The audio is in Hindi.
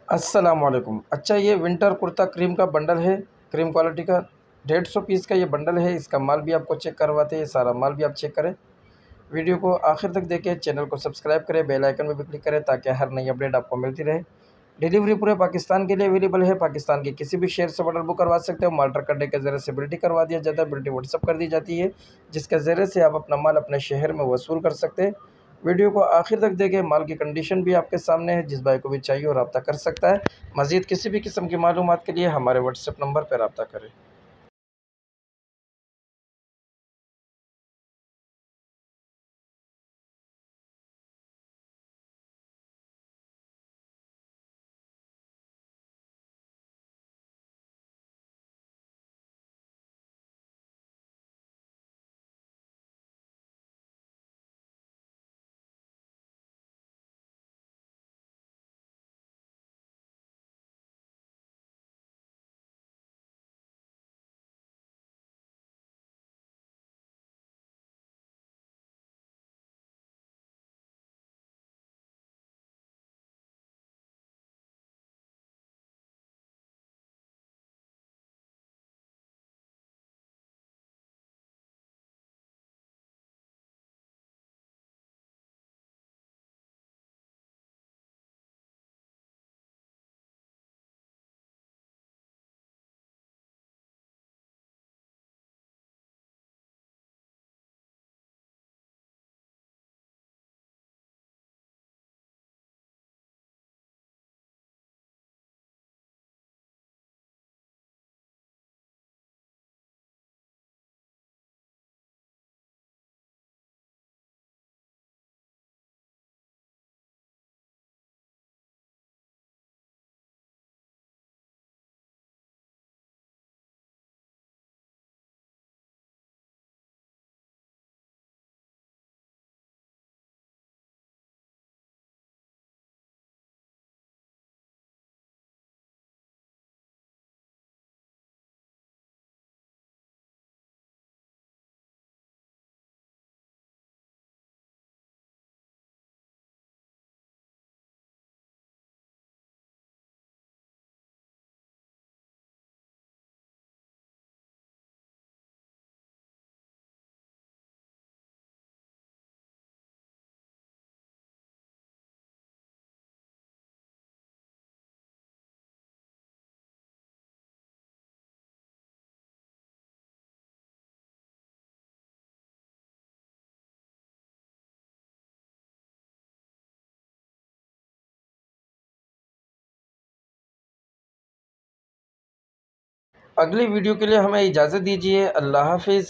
अस्सलामुअलैकुम। अच्छा, ये विंटर कुर्ता क्रीम का बंडल है, क्रीम क्वालिटी का 150 पीस का ये बंडल है। इसका माल भी आपको चेक करवाते हैं, सारा माल भी आप चेक करें। वीडियो को आखिर तक देखें, चैनल को सब्सक्राइब करें, बेल आइकन में भी क्लिक करें ताकि हर नई अपडेट आपको मिलती रहे। डिलीवरी पूरे पाकिस्तान के लिए अवेलेबल है। पाकिस्तान के किसी भी शहर से ऑर्डर बुक करवा सकते हो। माल ट्रक करने के ज़रिए से बिल्टी करवा दिया जाता है, बिल्टी व्हाट्सअप कर दी जाती है, जिसके ज़रिए से आप अपना माल अपने शहर में वसूल कर सकते हैं। वीडियो को आखिर तक देखें, माल की कंडीशन भी आपके सामने है। जिस भाई को भी चाहिए और रब्ता कर सकता है। मज़ीद किसी भी किस्म की मालूमात के लिए हमारे व्हाट्सएप नंबर पर रब्ता करें। अगली वीडियो के लिए हमें इजाज़त दीजिए। अल्लाह हाफिज़।